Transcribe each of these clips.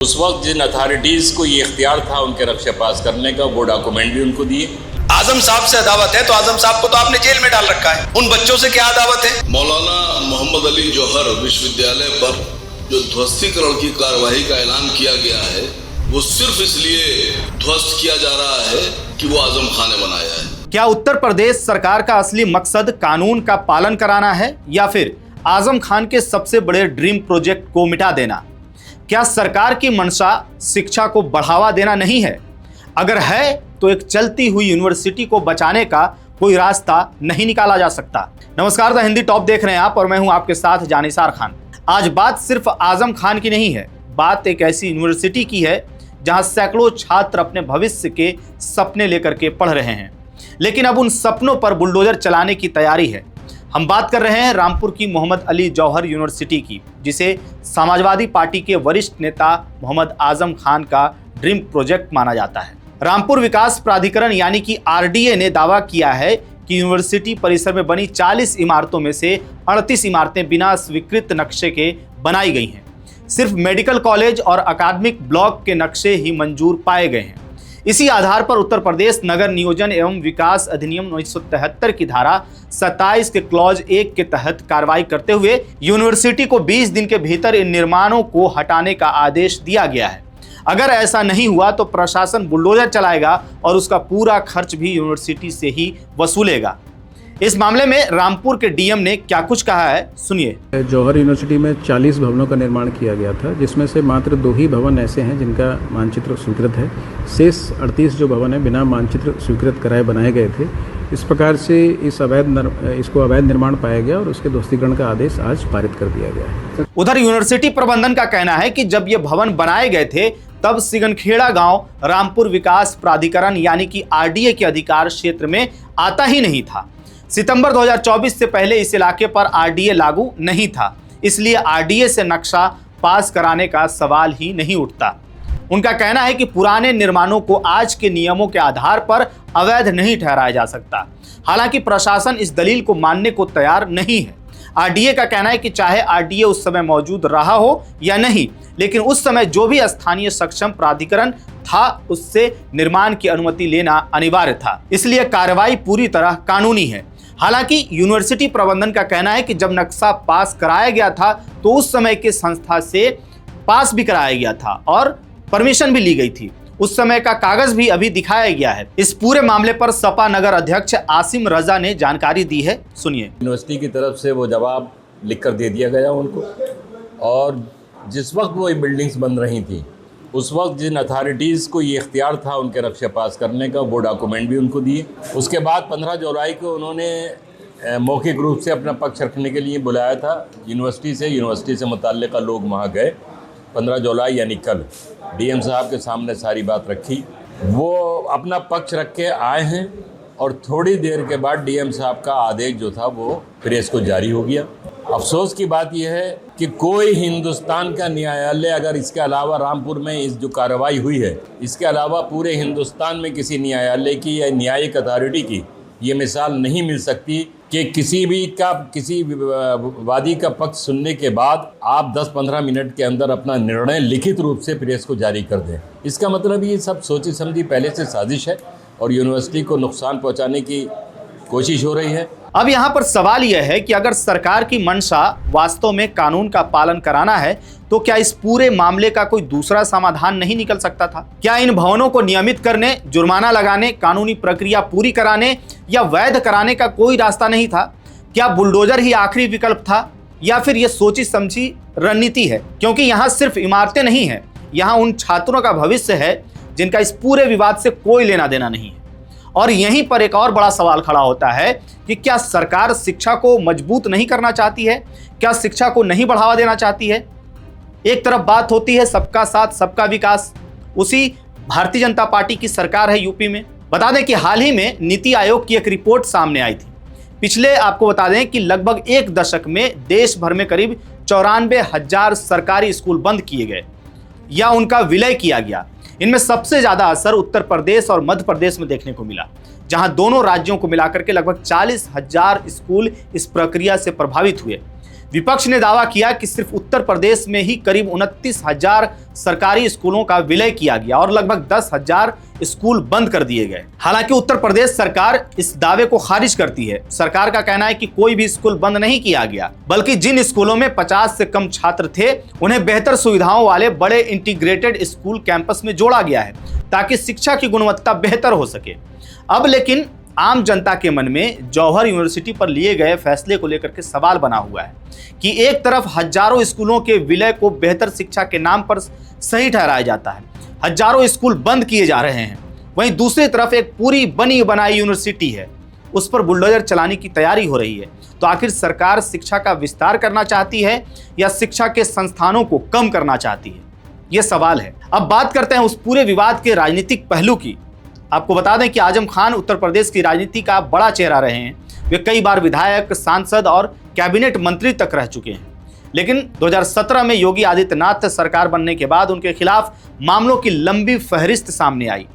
उस वक्त जिन अथॉरिटीज़ को ये इख्तियार था उनके नक्शे पास करने का, वो डॉक्यूमेंट भी उनको दिए। आजम साहब से अदावत है तो आजम साहब को तो आपने जेल में डाल रखा है, उन बच्चों से क्या अदावत है? मौलाना मोहम्मद अली जौहर विश्वविद्यालय पर जो ध्वस्तीकरण की कार्रवाई का ऐलान किया गया है, वो सिर्फ इसलिए ध्वस्त किया जा रहा है कि वो आजम खान ने बनाया है। क्या उत्तर प्रदेश सरकार का असली मकसद कानून का पालन कराना है या फिर आजम खान के सबसे बड़े ड्रीम प्रोजेक्ट को मिटा देना? क्या सरकार की मंशा शिक्षा को बढ़ावा देना नहीं है? अगर है तो एक चलती हुई यूनिवर्सिटी को बचाने का कोई रास्ता नहीं निकाला जा सकता। नमस्कार, द हिंदी टॉप देख रहे हैं आप और मैं हूं आपके साथ जानिसार खान। आज बात सिर्फ आजम खान की नहीं है, बात एक ऐसी यूनिवर्सिटी की है जहां सैकड़ों छात्र अपने भविष्य के सपने लेकर के पढ़ रहे हैं, लेकिन अब उन सपनों पर बुलडोजर चलाने की तैयारी है। हम बात कर रहे हैं रामपुर की मोहम्मद अली जौहर यूनिवर्सिटी की, जिसे समाजवादी पार्टी के वरिष्ठ नेता मोहम्मद आजम खान का ड्रीम प्रोजेक्ट माना जाता है। रामपुर विकास प्राधिकरण यानी कि आरडीए ने दावा किया है कि यूनिवर्सिटी परिसर में बनी 40 इमारतों में से 38 इमारतें बिना स्वीकृत नक्शे के बनाई गई हैं। सिर्फ मेडिकल कॉलेज और अकादमिक ब्लॉक के नक्शे ही मंजूर पाए गए हैं। इसी आधार पर उत्तर प्रदेश नगर नियोजन एवं विकास अधिनियम 1973 की धारा 27 के क्लॉज 1 के तहत कार्रवाई करते हुए यूनिवर्सिटी को 20 दिन के भीतर इन निर्माणों को हटाने का आदेश दिया गया है। अगर ऐसा नहीं हुआ तो प्रशासन बुलडोजर चलाएगा और उसका पूरा खर्च भी यूनिवर्सिटी से ही वसूलेगा। इस मामले में रामपुर के डीएम ने क्या कुछ कहा है, सुनिए। जौहर यूनिवर्सिटी में 40 भवनों का निर्माण किया गया था, जिसमें से मात्र 2 ही भवन ऐसे हैं जिनका मानचित्र स्वीकृत है। शेष 38 जो भवन है बिना मानचित्र स्वीकृत कराए बनाए गए थे। इस प्रकार से इसको अवैध निर्माण पाया गया और उसके ध्वस्तीकरण का आदेश आज पारित कर दिया गया है। उधर यूनिवर्सिटी प्रबंधन का कहना है कि जब ये भवन बनाए गए थे तब सिगनखेड़ा गांव रामपुर विकास प्राधिकरण यानी कि आरडीए के अधिकार क्षेत्र में आता ही नहीं था। सितंबर 2024 से पहले इस इलाके पर आरडीए लागू नहीं था, इसलिए आरडीए से नक्शा पास कराने का सवाल ही नहीं उठता। उनका कहना है कि पुराने निर्माणों को आज के नियमों के आधार पर अवैध नहीं ठहराया जा सकता। हालांकि प्रशासन इस दलील को मानने को तैयार नहीं है। आरडीए का कहना है कि चाहे आरडीए उस समय मौजूद रहा हो या नहीं, लेकिन उस समय जो भी स्थानीय सक्षम प्राधिकरण था उससे निर्माण की अनुमति लेना अनिवार्य था, इसलिए कार्रवाई पूरी तरह कानूनी है। हालांकि यूनिवर्सिटी प्रबंधन का कहना है कि जब नक्शा पास कराया गया था तो उस समय के संस्था से पास भी कराया गया था और परमिशन भी ली गई थी। उस समय का कागज भी अभी दिखाया गया है। इस पूरे मामले पर सपा नगर अध्यक्ष आसिम रजा ने जानकारी दी है, सुनिए। यूनिवर्सिटी की तरफ से वो जवाब लिख कर दे दिया गया उनको, और जिस वक्त वो बिल्डिंग्स बन रही थी उस वक्त जिन अथॉरिटीज़ को ये इख्तियार था उनके नक्शे पास करने का, वो डॉक्यूमेंट भी उनको दिए। उसके बाद 15 जुलाई को उन्होंने मौखिक रूप से अपना पक्ष रखने के लिए बुलाया था यूनिवर्सिटी से मुतल्लिक़ लोग वहाँ गए। 15 जुलाई यानी कल डीएम साहब के सामने सारी बात रखी, वो अपना पक्ष रख के आए हैं और थोड़ी देर के बाद डीएम साहब का आदेश जो था वो प्रेस को जारी हो गया। अफसोस की बात यह है कि कोई हिंदुस्तान का न्यायालय अगर इसके अलावा रामपुर में इस जो कार्रवाई हुई है, इसके अलावा पूरे हिंदुस्तान में किसी न्यायालय की या न्यायिक अथॉरिटी की ये मिसाल नहीं मिल सकती कि किसी वादी का पक्ष सुनने के बाद आप 10-15 मिनट के अंदर अपना निर्णय लिखित रूप से प्रेस को जारी कर दें। इसका मतलब ये सब सोची समझी पहले से साजिश है और यूनिवर्सिटी को नुकसान पहुंचाने की कोशिश हो रही है। अब यहाँ पर सवाल यह है कि अगर सरकार की मंशा वास्तव में कानून का पालन कराना है तो क्या इस पूरे मामले का कोई दूसरा समाधान नहीं निकल सकता था? क्या इन भवनों को नियमित करने, जुर्माना लगाने, कानूनी प्रक्रिया पूरी कराने या वैध कराने का कोई रास्ता नहीं था? क्या बुलडोजर ही आखिरी विकल्प था या फिर यह सोची समझी रणनीति है? क्योंकि यहाँ सिर्फ इमारतें नहीं है, यहाँ उन छात्रों का भविष्य है जिनका इस पूरे विवाद से कोई लेना देना नहीं है। और यहीं पर एक और बड़ा सवाल खड़ा होता है कि क्या सरकार शिक्षा को मजबूत नहीं करना चाहती है? क्या शिक्षा को नहीं बढ़ावा देना चाहती है? एक तरफ बात होती है सबका साथ सबका विकास, उसी भारतीय जनता पार्टी की सरकार है यूपी में। बता दें कि हाल ही में नीति आयोग की एक रिपोर्ट सामने आई थी। पिछले आपको बता दें कि लगभग 1 दशक में देश भर में करीब 94,000 सरकारी स्कूल बंद किए गए या उनका विलय किया गया। इनमें सबसे ज्यादा असर उत्तर प्रदेश और मध्य प्रदेश में देखने को मिला, जहां दोनों राज्यों को मिलाकर के लगभग 40,000 स्कूल इस प्रक्रिया से प्रभावित हुए। विपक्ष ने दावा किया कि सिर्फ उत्तर प्रदेश में ही करीब 29,000 सरकारी स्कूलों का विलय किया गया और लगभग 10,000 स्कूल बंद कर दिए गए। हालांकि उत्तर प्रदेश सरकार इस दावे को खारिज करती है। सरकार का कहना है कि कोई भी स्कूल बंद नहीं किया गया, बल्कि जिन स्कूलों में 50 से कम छात्र थे उन्हें बेहतर सुविधाओं वाले बड़े इंटीग्रेटेड स्कूल कैंपस में जोड़ा गया है ताकि शिक्षा की गुणवत्ता बेहतर हो सके। अब लेकिन आम जनता के मन में जौहर यूनिवर्सिटी पर लिए गए फैसले को लेकर के सवाल बना हुआ है कि एक तरफ हजारों स्कूलों के विलय को बेहतर शिक्षा के नाम पर सही ठहराया जाता है, हजारों स्कूल बंद किए जा रहे हैं, वहीं दूसरी तरफ एक पूरी बनी बनाई यूनिवर्सिटी है, उस पर बुलडोजर चलाने की तैयारी हो रही है। तो आखिर सरकार शिक्षा का विस्तार करना चाहती है या शिक्षा के संस्थानों को कम करना चाहती है, यह सवाल है। अब बात करते हैं उस पूरे विवाद के राजनीतिक पहलू की। आपको बता दें कि आजम खान उत्तर प्रदेश की राजनीति का बड़ा चेहरा रहे हैं। वे कई बार विधायक, सांसद और कैबिनेट मंत्री तक रह चुके हैं। लेकिन 2017 में योगी आदित्यनाथ सरकार बनने के बाद उनके खिलाफ मामलों की लंबी फहरिस्त सामने आई।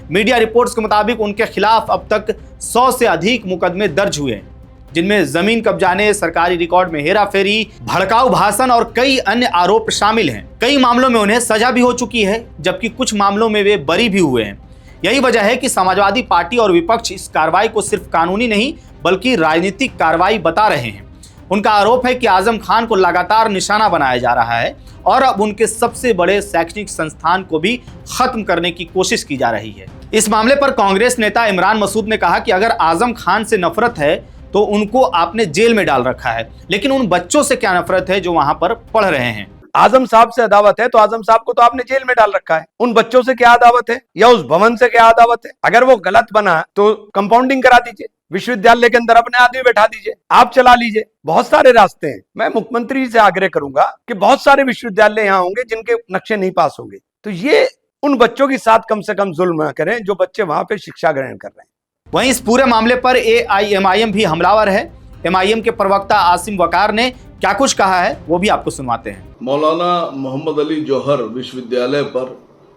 मीडिया रिपोर्ट्स के मुताबिक उनके खिलाफ अब तक 100 से अधिक मुकदमे दर्ज हुए हैं, जिनमें जमीन कब्जाने, सरकारी रिकॉर्ड में हेराफेरी, भड़काऊ भाषण और कई अन्य आरोप शामिल हैं। कई मामलों में उन्हें सजा भी हो चुकी है, जबकि कुछ मामलों में वे बरी भी हुए हैं। यही वजह है कि समाजवादी पार्टी और विपक्ष इस कार्रवाई को सिर्फ कानूनी नहीं बल्कि राजनीतिक कार्रवाई बता रहे हैं। उनका आरोप है कि आजम खान को लगातार निशाना बनाया जा रहा है और अब उनके सबसे बड़े शैक्षणिक संस्थान को भी खत्म करने की कोशिश की जा रही है। इस मामले पर कांग्रेस नेता इमरान मसूद ने कहा कि अगर आजम खान से नफरत है तो उनको आपने जेल में डाल रखा है, लेकिन उन बच्चों से क्या नफरत है जो वहां पर पढ़ रहे हैं। आजम साहब से अदावत है तो आजम साहब को तो आपने जेल में डाल रखा है। उन बच्चों से क्या अदावत है या उस भवन से क्या अदावत है? अगर वो गलत बना तो कंपाउंडिंग करा दीजिए, विश्वविद्यालय के अंदर अपने आदमी बैठा दीजिए, आप चला लीजिए। बहुत सारे रास्ते हैं। मैं मुख्यमंत्री से आग्रह करूंगा कि बहुत सारे विश्वविद्यालय यहाँ होंगे जिनके नक्शे नहीं पास होंगे, तो ये उन बच्चों के साथ कम से कम जुल्म न करें जो बच्चे वहां पे शिक्षा ग्रहण कर रहे हैं। वहीं इस पूरे मामले पर AIMIM भी हमलावर है। MIM के प्रवक्ता आसिम वकार ने क्या कुछ कहा है वो भी आपको सुनवाते हैं। मौलाना मोहम्मद अली जौहर विश्वविद्यालय पर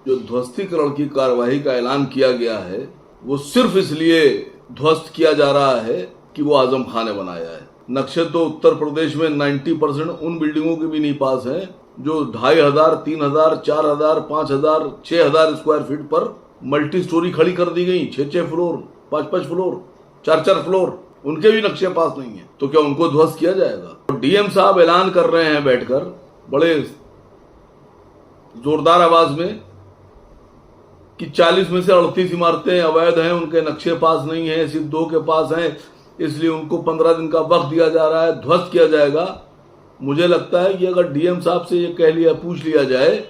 जो ध्वस्तीकरण की कार्यवाही का ऐलान किया गया है वो सिर्फ इसलिए ध्वस्त किया जा रहा है कि वो आजम खान ने बनाया है। नक्शे तो उत्तर प्रदेश में 90% उन बिल्डिंगों के भी नहीं पास हैं जो 2500, 3000, 4000, 5000, 6000 स्क्वायर फीट पर मल्टी स्टोरी खड़ी कर दी गई। 6 फ्लोर, 5 फ्लोर, 4 फ्लोर, उनके भी नक्शे पास नहीं है, तो क्या उनको ध्वस्त किया जाएगा? तो DM साहब ऐलान कर रहे हैं बैठकर बड़े जोरदार आवाज में कि 40 में से 38 इमारतें अवैध हैं, उनके नक्शे पास नहीं है, सिर्फ 2 के पास हैं, इसलिए उनको 15 दिन का वक्त दिया जा रहा है, ध्वस्त किया जाएगा। मुझे लगता है कि अगर DM साहब से ये पूछ लिया जाए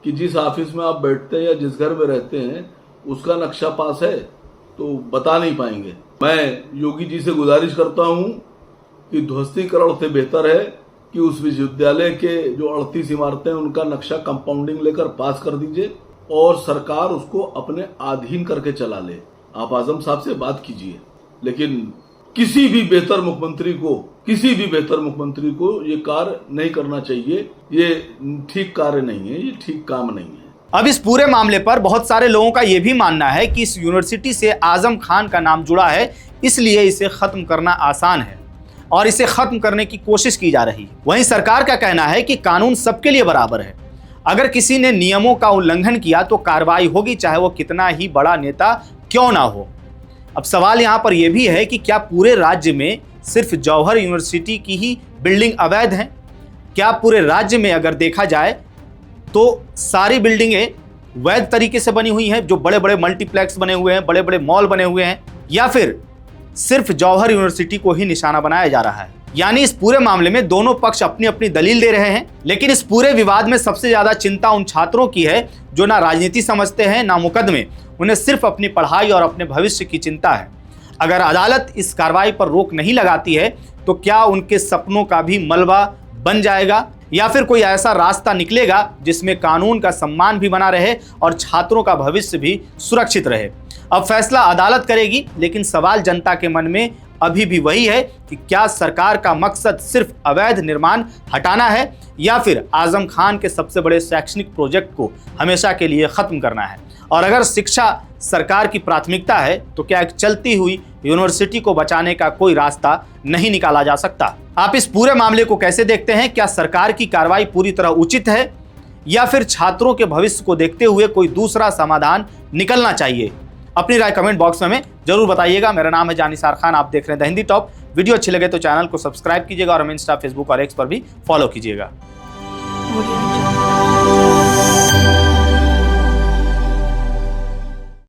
कि जिस ऑफिस में आप बैठते हैं या जिस घर में रहते हैं उसका नक्शा पास है, तो बता नहीं पाएंगे। मैं योगी जी से गुजारिश करता हूं कि ध्वस्तीकरण से बेहतर है कि उस विश्वविद्यालय के जो 38 इमारतें उनका नक्शा कंपाउंडिंग लेकर पास कर दीजिए और सरकार उसको अपने अधीन करके चला ले। आप आजम साहब से बात कीजिए, लेकिन किसी भी बेहतर मुख्यमंत्री को ये कार्य नहीं करना चाहिए। ये ठीक कार्य नहीं है, ये ठीक काम नहीं है। अब इस पूरे मामले पर बहुत सारे लोगों का यह भी मानना है कि इस यूनिवर्सिटी से आजम खान का नाम जुड़ा है, इसलिए इसे खत्म करना आसान है और इसे खत्म करने की कोशिश की जा रही है। वहीं सरकार का कहना है कि कानून सबके लिए बराबर है। अगर किसी ने नियमों का उल्लंघन किया तो कार्रवाई होगी, चाहे वो कितना ही बड़ा नेता क्यों ना हो। अब सवाल यहाँ पर यह भी है कि क्या पूरे राज्य में सिर्फ जौहर यूनिवर्सिटी की ही बिल्डिंग अवैध हैं? क्या पूरे राज्य में अगर देखा जाए तो सारी बिल्डिंगें वैध तरीके से बनी हुई हैं, जो बड़े बड़े मल्टीप्लेक्स बने हुए हैं, बड़े बड़े मॉल बने हुए हैं, या फिर सिर्फ जौहर यूनिवर्सिटी को ही निशाना बनाया जा रहा है? यानी इस पूरे मामले में दोनों पक्ष अपनी अपनी दलील दे रहे हैं, लेकिन इस पूरे विवाद में सबसे ज्यादा चिंता उन छात्रों की है जो ना राजनीति समझते हैं ना मुकदमे। उन्हें सिर्फ अपनी पढ़ाई और अपने भविष्य की चिंता है। अगर अदालत इस कार्रवाई पर रोक नहीं लगाती है तो क्या उनके सपनों का भी मलबा बन जाएगा, या फिर कोई ऐसा रास्ता निकलेगा जिसमें कानून का सम्मान भी बना रहे और छात्रों का भविष्य भी सुरक्षित रहे? अब फैसला अदालत करेगी, लेकिन सवाल जनता के मन में अभी भी वही है कि क्या सरकार का मकसद सिर्फ अवैध निर्माण हटाना है या फिर आजम खान के सबसे बड़े शैक्षणिक प्रोजेक्ट को हमेशा के लिए खत्म करना है? और अगर शिक्षा सरकार की प्राथमिकता है तो क्या एक चलती हुई यूनिवर्सिटी को बचाने का कोई रास्ता नहीं निकाला जा सकता। आप इस पूरे मामले को कैसे देखते हैं? क्या सरकार की कार्रवाई पूरी तरह उचित है या फिर छात्रों के भविष्य को देखते हुए कोई दूसरा समाधान निकलना चाहिए? अपनी राय कमेंट बॉक्स में हमें जरूर बताइएगा। मेरा नाम है जानिसार खान, आप देख रहे हैं द हिंदी टॉप। वीडियो अच्छी लगे तो चैनल को सब्सक्राइब कीजिएगा और हमें इंस्टा, फेसबुक और एक्स पर भी फॉलो कीजिएगा।